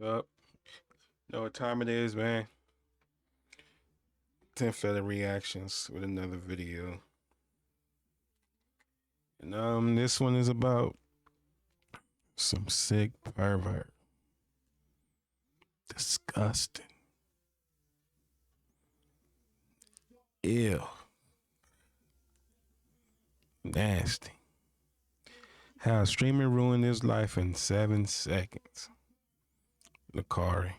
Up. Know what time it is, man? 10 further reactions with another video. And this one is about some sick pervert. Disgusting. Ew. Nasty. How streaming ruined his life in 7 seconds. LACARI.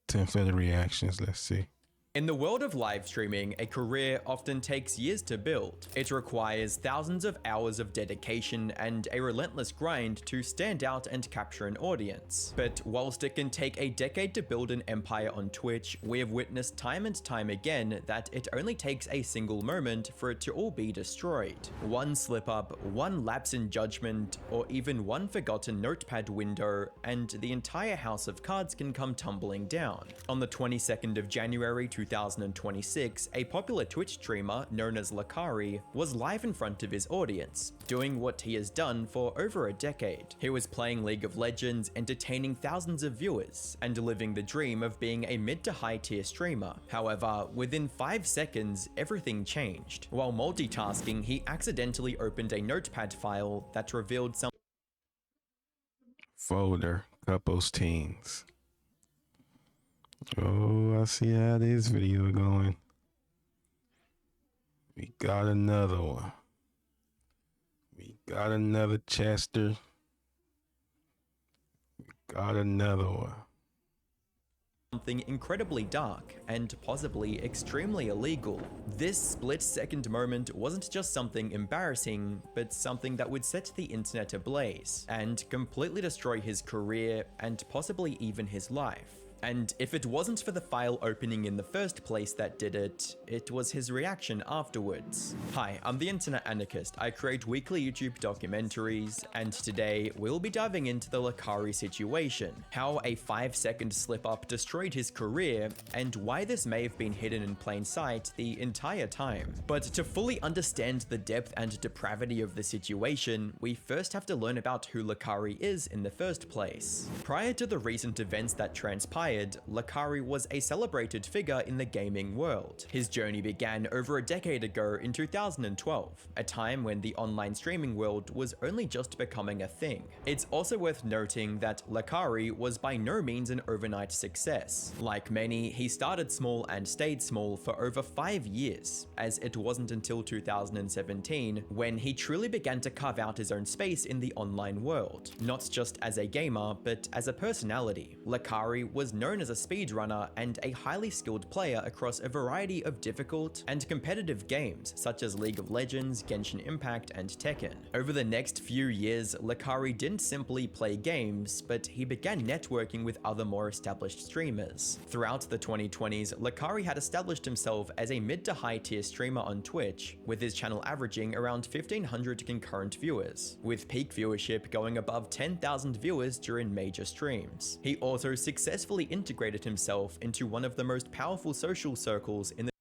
10 further reactions. Let's see. In the world of live streaming, a career often takes years to build. It requires thousands of hours of dedication and a relentless grind to stand out and capture an audience. But whilst it can take a decade to build an empire on Twitch, we have witnessed time and time again that it only takes a single moment for it to all be destroyed. One slip up, one lapse in judgment, or even one forgotten notepad window, and the entire house of cards can come tumbling down. On the 22nd of January 2026, a popular Twitch streamer known as LACARI was live in front of his audience, doing what he has done for over a decade. He was playing League of Legends, entertaining thousands of viewers, and living the dream of being a mid to high tier streamer. However, within 5 seconds, everything changed. While multitasking, he accidentally opened a notepad file that revealed some Folder. Couples teens. Oh, I see how this video going. We got another one. We got another Chester. We got another one. something incredibly dark and possibly extremely illegal. This split-second moment wasn't just something embarrassing, but something that would set the internet ablaze and completely destroy his career and possibly even his life. And if it wasn't for the file opening in the first place that did it, it was his reaction afterwards. Hi, I'm the Internet Anarchist. I create weekly YouTube documentaries, and today we'll be diving into the LACARI situation, how a 5-second slip-up destroyed his career, and why this may have been hidden in plain sight the entire time. But to fully understand the depth and depravity of the situation, we first have to learn about who LACARI is in the first place. Prior to the recent events that transpired, LACARI was a celebrated figure in the gaming world. His journey began over a decade ago in 2012, a time when the online streaming world was only just becoming a thing. It's also worth noting that LACARI was by no means an overnight success. Like many, he started small and stayed small for over 5 years, as it wasn't until 2017 when he truly began to carve out his own space in the online world, not just as a gamer, but as a personality. LACARI was known as a speedrunner and a highly skilled player across a variety of difficult and competitive games such as League of Legends, Genshin Impact, and Tekken. Over the next few years, LACARI didn't simply play games, but he began networking with other more established streamers. Throughout the 2020s, LACARI had established himself as a mid to high tier streamer on Twitch, with his channel averaging around 1,500 concurrent viewers, with peak viewership going above 10,000 viewers during major streams. He also successfully integrated himself into one of the most powerful social circles in the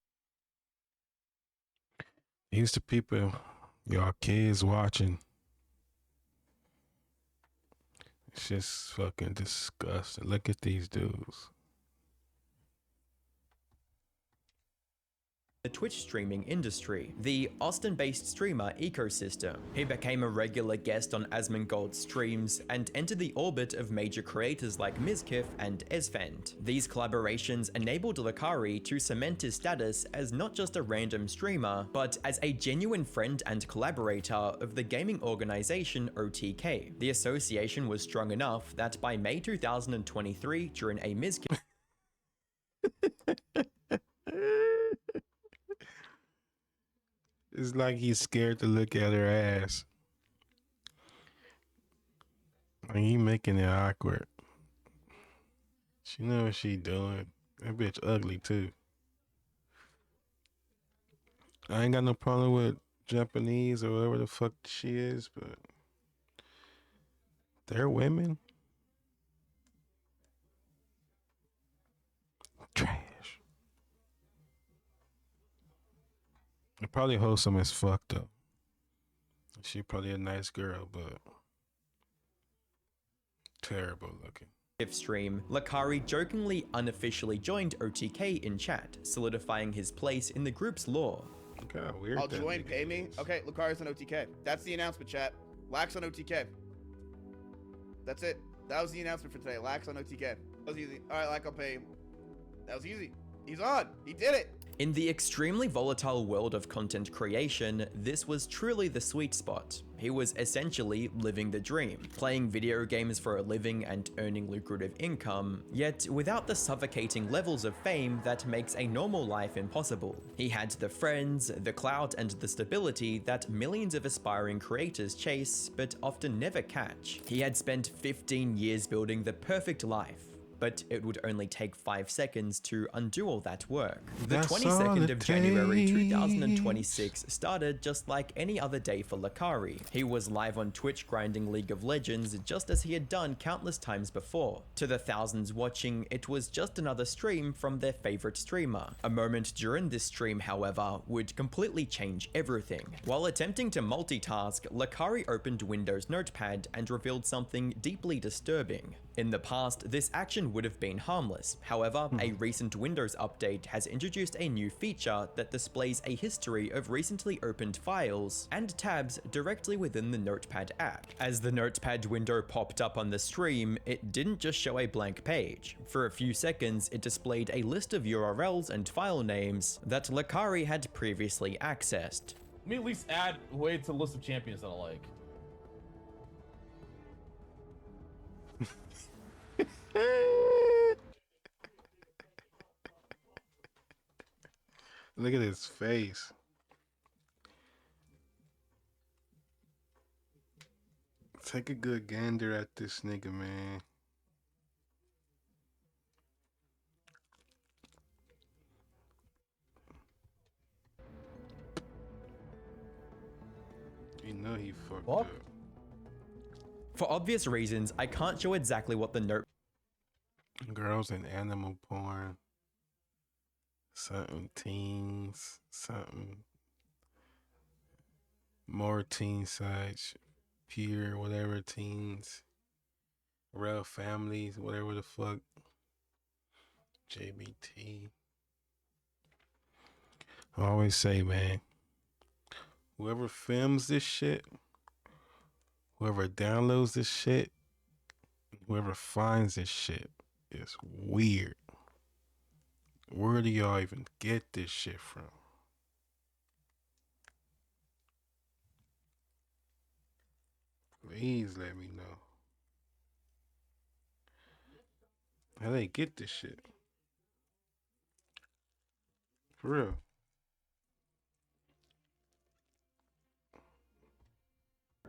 Here's the people, y'all kids watching. It's just fucking disgusting. Look at these dudes. Twitch streaming industry, the Austin-based streamer ecosystem. He became a regular guest on Asmongold's streams and entered the orbit of major creators like Mizkif and Esfand. These collaborations enabled LACARI to cement his status as not just a random streamer, but as a genuine friend and collaborator of the gaming organization OTK. The association was strong enough that by May 2023, during a Mizkif It's like he's scared to look at her ass. And he making it awkward. She know what she doing. That bitch ugly too. I ain't got no problem with Japanese or whatever the fuck she is, but they're women. Trash. They're probably wholesome as fuck though. She probably a nice girl, but terrible looking. stream, LACARI jokingly unofficially joined OTK in chat, solidifying his place in the group's lore. Look how weird I'll that join, nigga pay me. is. Okay, LACARI'S on OTK. That's the announcement, chat. Lax on OTK. That's it. That was the announcement for today. Lax on OTK. That was easy. All right, Lax, I'll pay him. That was easy. He's on. He did it. In the extremely volatile world of content creation, this was truly the sweet spot. He was essentially living the dream, playing video games for a living and earning lucrative income, yet without the suffocating levels of fame that makes a normal life impossible. He had the friends, the clout, and the stability that millions of aspiring creators chase, but often never catch. He had spent 15 years building the perfect life, but it would only take 5 seconds to undo all that work. The 22nd of January 2026 started just like any other day for LACARI. He was live on Twitch grinding League of Legends just as he had done countless times before. To the thousands watching, it was just another stream from their favorite streamer. A moment during this stream, however, would completely change everything. While attempting to multitask, LACARI opened Windows Notepad and revealed something deeply disturbing. In the past, this action would have been harmless. However, a recent Windows update has introduced a new feature that displays a history of recently opened files and tabs directly within the Notepad app. As the Notepad window popped up on the stream, it didn't just show a blank page. For a few seconds, it displayed a list of URLs and file names that LACARI had previously accessed. Let me at least add a way to the list of champions that I like. Look at his face. Take a good gander at this nigga, man. You know he fucked Fuck. up. For obvious reasons, I can't show exactly what the note Girls and animal porn. Something teens. Something more teen sites. Pure, whatever teens. Real families, whatever the fuck. JBT. I always say, man, whoever films this shit, whoever downloads this shit, whoever finds this shit is weird. Where do y'all even get this shit from? Please let me know. How they get this shit? For real.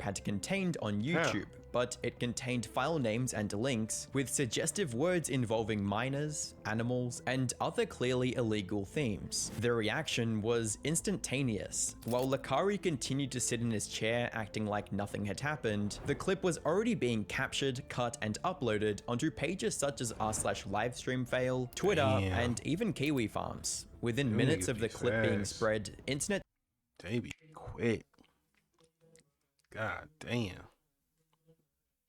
had contained on YouTube, but it contained file names and links with suggestive words involving minors, animals, and other clearly illegal themes. The reaction was instantaneous. While LACARI continued to sit in his chair acting like nothing had happened, the clip was already being captured, cut, and uploaded onto pages such as r/livestreamfail, Twitter, and even Kiwi Farms. Within minutes of the clip being spread, internet They be quick. God damn.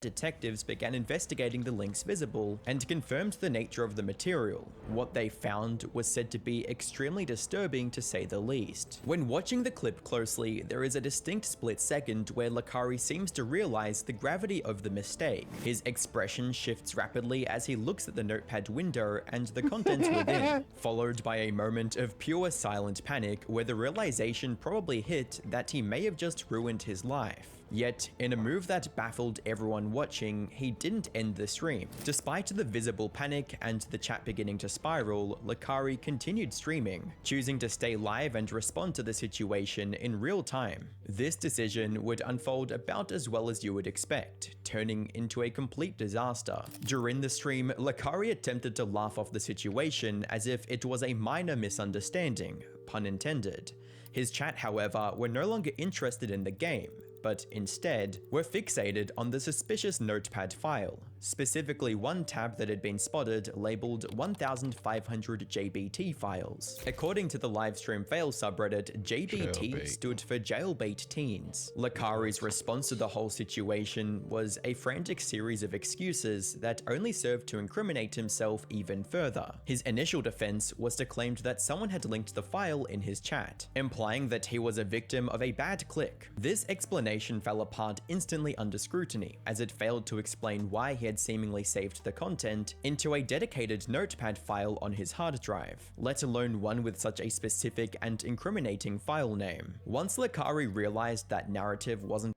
detectives began investigating the links visible and confirmed the nature of the material. What they found was said to be extremely disturbing, to say the least. When watching the clip closely, there is a distinct split second where LACARI seems to realize the gravity of the mistake. His expression shifts rapidly as he looks at the notepad window and the contents within, followed by a moment of pure silent panic where the realization probably hit that he may have just ruined his life. Yet, in a move that baffled everyone watching, he didn't end the stream. Despite the visible panic and the chat beginning to spiral, LACARI continued streaming, choosing to stay live and respond to the situation in real time. This decision would unfold about as well as you would expect, turning into a complete disaster. During the stream, LACARI attempted to laugh off the situation as if it was a minor misunderstanding, pun intended. His chat, however, were no longer interested in the game, but instead were fixated on the suspicious notepad file. specifically one tab that had been spotted labeled 1500 JBT files. According to the livestream fail subreddit, JBT Jailbait. stood for Jailbait Teens. LACARI'S response to the whole situation was a frantic series of excuses that only served to incriminate himself even further. His initial defense was to claim that someone had linked the file in his chat, implying that he was a victim of a bad click. This explanation fell apart instantly under scrutiny, as it failed to explain why he had seemingly saved the content into a dedicated notepad file on his hard drive, let alone one with such a specific and incriminating file name. Once LACARI realized that narrative wasn't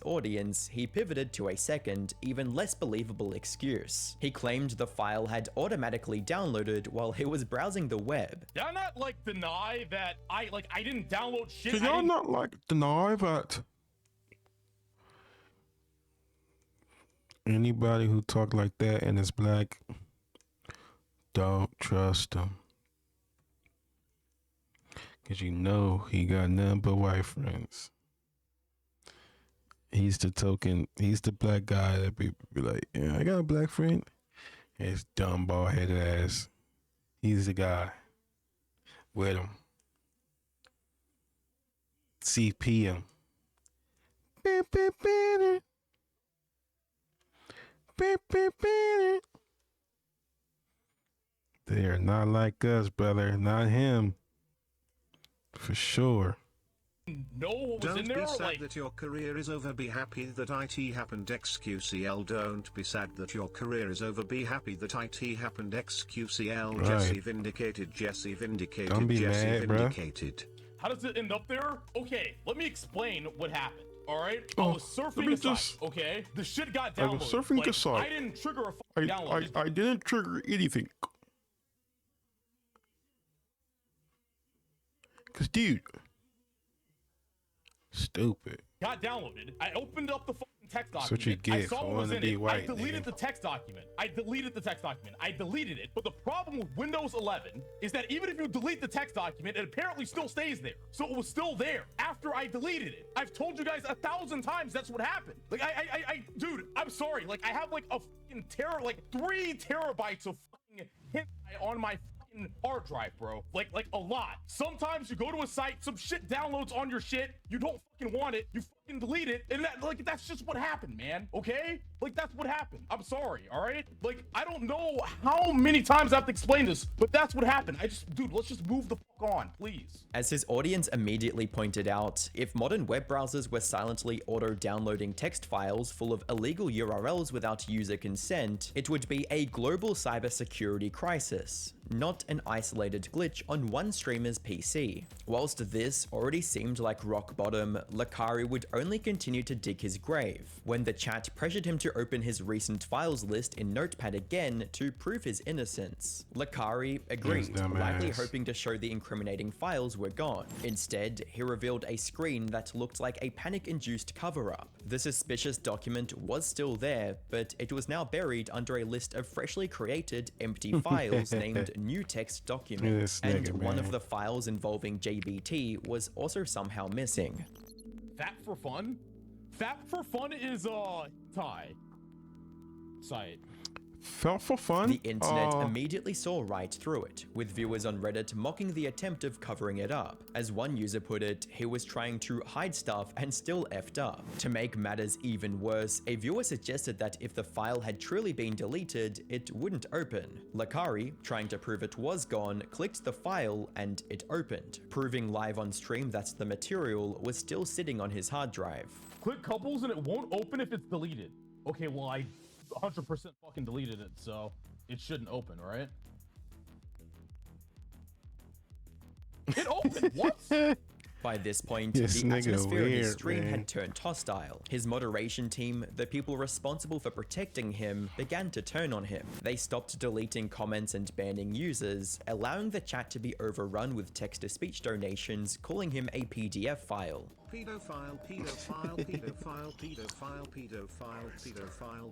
audience, he pivoted to a second, even less believable excuse. He claimed the file had automatically downloaded while he was browsing the web. Did I not like deny that I didn't download shit? Can y'all not like deny that anybody who talk like that and is black, don't trust him? Cause you know he got nothing but white friends. He's the black guy that be like, yeah, I got a black friend. His dumb bald headed ass. He's the guy with him. CP him. They are not like us, brother. Not him. For sure. Know what was Don't in there? be sad Like, that your career is over, be happy that IT happened. XQCL. Don't be sad that your career is over, be happy that IT happened. XQCL. Right. Jesse vindicated, Jesse vindicated, Don't be Jesse mad, bruh. vindicated. how does it end up there? Okay, let me explain what happened. All right, Oh, I was let surfing me a site. just- Okay, the shit got I downloaded. was surfing the Like, site. I didn't trigger a fucking download. I didn't trigger anything. Cause dude, stupid. Got downloaded. I opened up the fucking text That's document. what you I get saw for what was wanting in to be it. I white, deleted nigga. the text document. I deleted it. But the problem with Windows 11 is that even if you delete the text document, it apparently still stays there. So it was still there after I deleted it. I've told you guys 1,000 times that's what happened. Like dude, I'm sorry. Like I have like a fucking 3 terabytes of fucking hentai on my fucking hard drive, bro. Like a lot. Sometimes you go to a site, some shit downloads on your shit, you don't fucking want it, you fucking delete it, and that's just what happened, man. Okay? Like that's what happened. I'm sorry, all right? Like I don't know how many times I have to explain this, but that's what happened. Dude, let's just move the fuck on, please. As his audience immediately pointed out, if modern web browsers were silently auto-downloading text files full of illegal URLs without user consent, it would be a global cybersecurity crisis, not an isolated glitch on one streamer's PC. Whilst this already seemed like rock bottom, LACARI would only continue to dig his grave when the chat pressured him to open his recent files list in Notepad again to prove his innocence. LACARI agreed, dumbass. likely hoping to show the incriminating files were gone. Instead, he revealed a screen that looked like a panic-induced cover-up. The suspicious document was still there, but it was now buried under a list of freshly created empty files named New Text Document, This and nigga, one man. of the files involving JBT was also somehow missing. Fat for Fun? Fat for Fun is Thai site. Felt for fun. The internet immediately saw right through it, with viewers on Reddit mocking the attempt of covering it up. As one user put it, he was trying to hide stuff and still effed up. To make matters even worse, a viewer suggested that if the file had truly been deleted, it wouldn't open. LACARI, trying to prove it was gone, clicked the file and it opened, proving live on stream that the material was still sitting on his hard drive. Click couples and it won't open if it's deleted. Okay, well, I 100% fucking deleted it, so it shouldn't open, right? It opened. What? By this point, This the nigga atmosphere in his weird, stream man. had turned hostile. His moderation team, the people responsible for protecting him, began to turn on him. They stopped deleting comments and banning users, allowing the chat to be overrun with text-to-speech donations, calling him a PDF file. Pedophile, pedophile, pedophile, pedophile, pedophile, pedophile.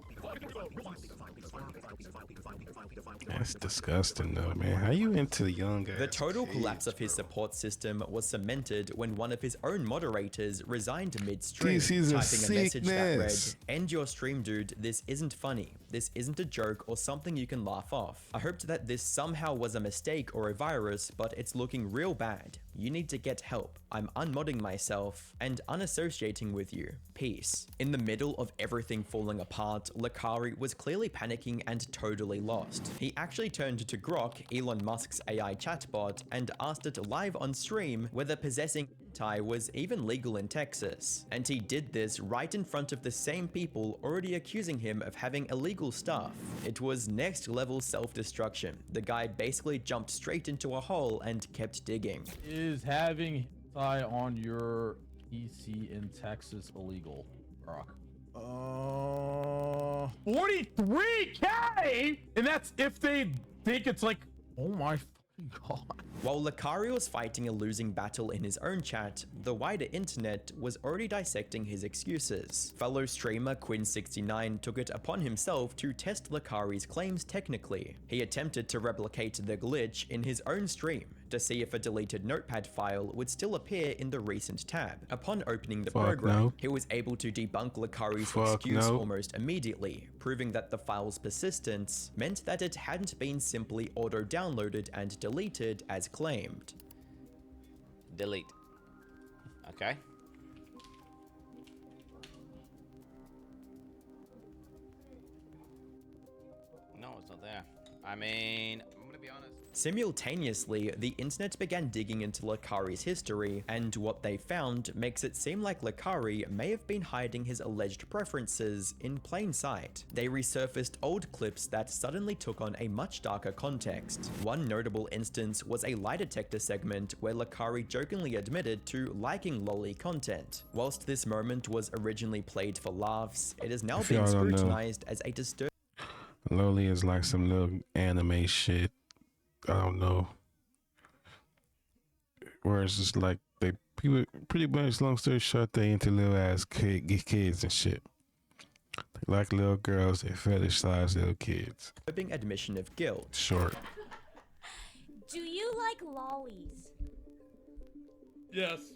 That's disgusting, though, man. How you into the young guys? The total collapse of his support system was cemented when one of his own moderators resigned midstream, This is a typing a message that read, sickness. "End your stream, dude. This isn't funny. This isn't a joke or something you can laugh off. I hoped that this somehow was a mistake or a virus, but it's looking real bad. You need to get help. I'm unmodding myself and unassociating with you. Peace." In the middle of everything falling apart, Lacari was clearly panicking and totally lost. He actually turned to Grok, Elon Musk's AI chatbot, and asked it live on stream whether possessing hentai was even legal in Texas. And he did this right in front of the same people already accusing him of having illegal stuff. It was next level self-destruction. The guy basically jumped straight into a hole and kept digging. Is having hentai on your PC in Texas illegal, Brock? 43K, and that's if they think it's like, oh my fucking god. While Lacari was fighting a losing battle in his own chat, the wider internet was already dissecting his excuses. Fellow streamer Quinn69 took it upon himself to test Lacari's claims technically. He attempted to replicate the glitch in his own stream to see if a deleted notepad file would still appear in the recent tab. Upon opening the program, no. he was able to debunk Lacari's Fuck excuse no. almost immediately, proving that the file's persistence meant that it hadn't been simply auto-downloaded and deleted as claimed. Delete. Okay. No, it's not there. I mean, I'm gonna be honest. Simultaneously, the internet began digging into Lacari's history, and what they found makes it seem like Lacari may have been hiding his alleged preferences in plain sight. They resurfaced old clips that suddenly took on a much darker context. One notable instance was a lie detector segment where Lacari jokingly admitted to liking lolly content. Whilst this moment was originally played for laughs, it is now If being y'all don't know, scrutinized as a disturbing. Loli is like some little anime shit. I don't know. Where it's just like they people pretty much, long story short, they into little ass kids and shit. They like little girls, they fetishize little kids. admission of guilt. Short. Do you like lollies? Yes.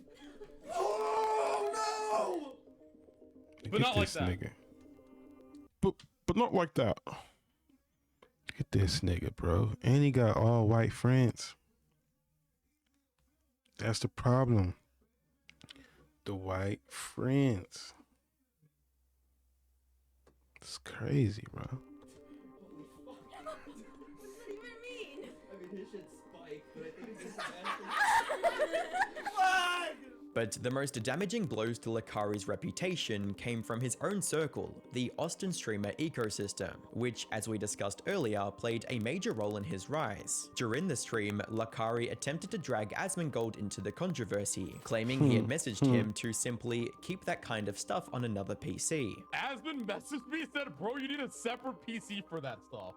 Look But at not like this that. nigga. But not like that. Look at this nigga, bro. And he got all white friends. That's the problem. The white friends. It's crazy, bro. But the most damaging blows to Lacari's reputation came from his own circle, the Austin streamer ecosystem, which, as we discussed earlier, played a major role in his rise. During the stream, Lacari attempted to drag Asmongold into the controversy, claiming he had messaged him to simply keep that kind of stuff on another PC. Asmon messaged me, said, bro, you need a separate PC for that stuff.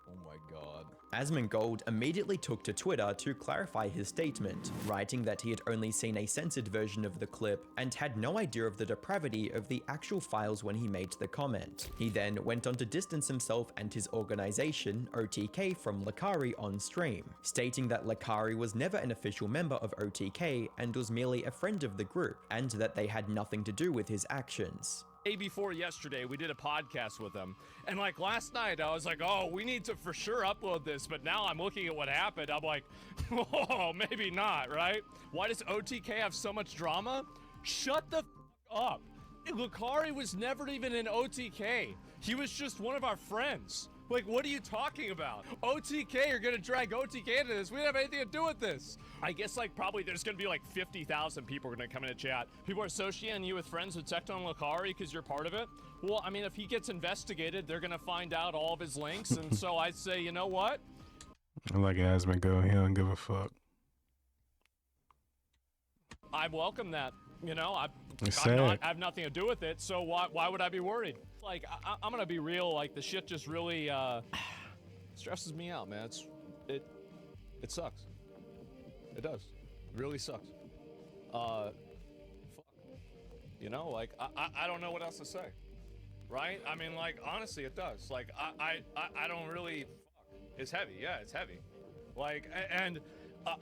Oh my god. Asmongold immediately took to Twitter to clarify his statement, writing that he had only seen a censored version of the clip and had no idea of the depravity of the actual files when he made the comment. He then went on to distance himself and his organization, OTK, from Lacari on stream, stating that Lacari was never an official member of OTK and was merely a friend of the group, and that they had nothing to do with his actions. Day before yesterday, we did a podcast with them. And like last night, I was like, oh, we need to for sure upload this. But now I'm looking at what happened. I'm like, oh, maybe not, right? Why does OTK have so much drama? Shut the up. Lacari was never even in OTK. He was just one of our friends. Like, what are you talking about? OTK are gonna drag OTK into this. We don't have anything to do with this. I guess, like, probably there's gonna be like 50,000 people are gonna come into chat. People are associating you with friends with Tecton Lacari because you're part of it. Well, I mean, if he gets investigated, they're gonna find out all of his links. And so I say, you know what? I like Asmongold. He don't give a fuck. I welcome that. You know, I have nothing to do with it. So why would I be worried? Like, I'm gonna be real. Like, the shit just really stresses me out, man. It sucks. It does. It really sucks. Fuck. You know, like I don't know what else to say, right? I mean, like honestly, it does. Like I don't really. It's heavy. Yeah, it's heavy. Like and.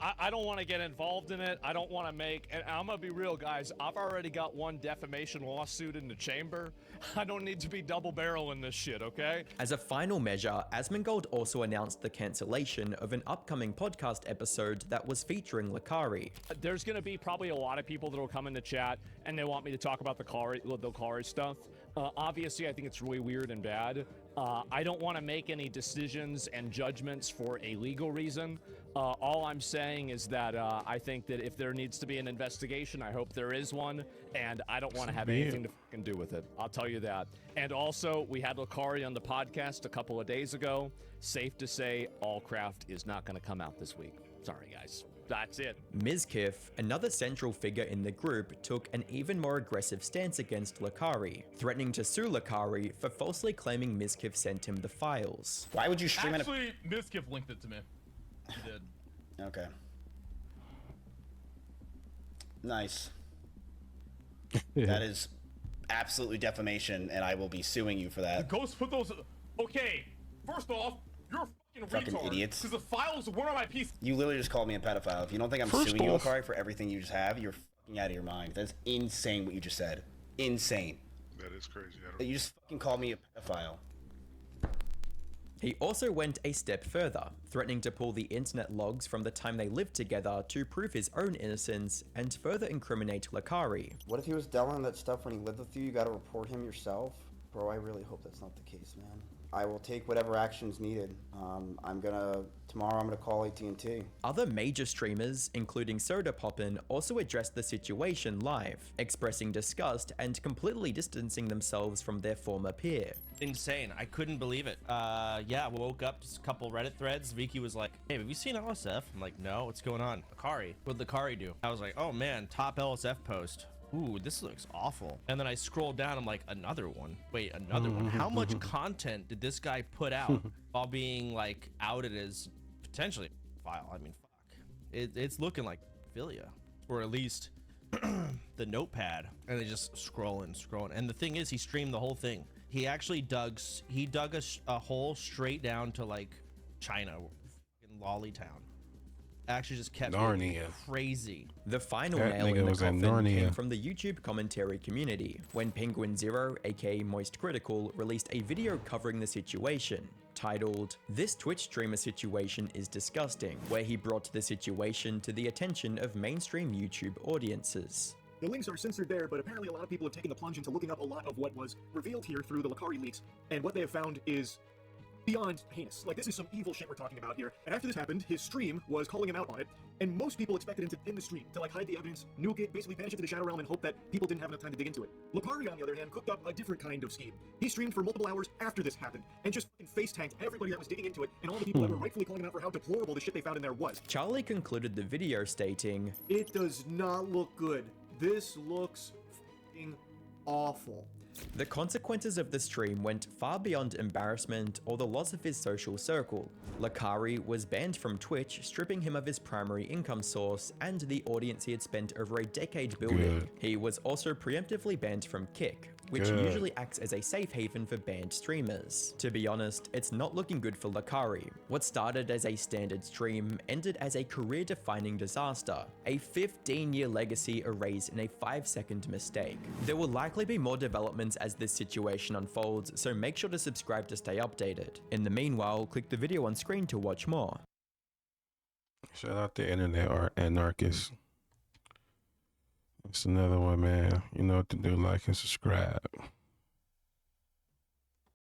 I don't want to get involved in it. I don't want to make, and I'm gonna be real, guys. I've already got one defamation lawsuit in the chamber. I don't need to be double barreling this shit, okay? As a final measure, Asmongold also announced the cancellation of an upcoming podcast episode that was featuring Lakari. There's gonna be probably a lot of people that will come in the chat and they want me to talk about the Lakari stuff. Obviously, I think it's really weird and bad. I don't want to make any decisions and judgments for a legal reason. All I'm saying is that I think that if there needs to be an investigation, I hope there is one, and I don't want to have anything to fucking do with it. I'll tell you that. And also, we had Lakari on the podcast a couple of days ago. Safe to say, Allcraft is not going to come out this week. Sorry, guys. That's it. Mizkif, another central figure in the group, took an even more aggressive stance against Lakari, threatening to sue Lakari for falsely claiming Mizkif sent him the files. Why would you stream it? Actually, Mizkif linked it to me. He did. Okay. Nice. That is absolutely defamation, and I will be suing you for that. Ghost put those. Okay, first off, you're a fucking retard. Idiots. Because the files weren't on my PC. You literally just called me a pedophile. If you don't think I'm suing you, Lakari, for everything you just have, you're fucking out of your mind. That's insane what you just said. Insane. That is crazy. You just fucking called me a pedophile. He also went a step further, threatening to pull the internet logs from the time they lived together to prove his own innocence and further incriminate Lakari. What if he was telling that stuff when he lived with you? You gotta report him yourself? Bro, I really hope that's not the case, man. I will take whatever action's needed. Tomorrow I'm gonna call AT&T. Other major streamers, including Soda Poppin', also addressed the situation live, expressing disgust and completely distancing themselves from their former peer. Insane. I couldn't believe it. Yeah, we woke up, just a couple Reddit threads. Vicky was like, hey, have you seen LSF? I'm like, no, what's going on? Lakari. What'd Lakari do? I was like, oh man, top LSF post. Ooh, this looks awful. And then I scrolled down, I'm like, another one. Wait, another one. How much content did this guy put out while being like outed as potentially a file? I mean, fuck. It's looking like pedophilia, or at least the notepad. And they just scrolling. And the thing is, he streamed the whole thing. He actually dug a hole straight down to like China, in Lolly Town. Actually just kept Narnia. Crazy. The final That nail in nigga the was in coffin came Narnia. from the YouTube commentary community, when Penguin Zero, aka Moist Critical, released a video covering the situation, titled, "This Twitch streamer situation is disgusting," where he brought the situation to the attention of mainstream YouTube audiences. The links are censored there, but apparently a lot of people have taken the plunge into looking up a lot of what was revealed here through the Lakari leaks, and what they have found is beyond heinous. Like, this is some evil shit we're talking about here. And after this happened, his stream was calling him out on it, and most people expected him to end the stream, to like hide the evidence, nuke it, basically banish it to the Shadow Realm and hope that people didn't have enough time to dig into it. Lakari, on the other hand, cooked up a different kind of scheme. He streamed for multiple hours after this happened, and just fucking face-tanked everybody that was digging into it, and all the people that were rightfully calling him out for how deplorable the shit they found in there was. Charlie concluded the video stating, It does not look good. This looks fucking awful. the consequences of the stream went far beyond embarrassment or the loss of his social circle. Lakari was banned from Twitch, stripping him of his primary income source and the audience he had spent over a decade building. Good. He was also preemptively banned from Kick, which Good. usually acts as a safe haven for banned streamers. To be honest, it's not looking good for Lakari. What started as a standard stream ended as a career-defining disaster, a 15-year legacy erased in a 5-second mistake. There will likely be more developments as this situation unfolds, so make sure to subscribe to stay updated. In the meanwhile, click the video on screen to watch more. Shout out to internet anarchists. It's another one, man. You know what to do. Like and subscribe.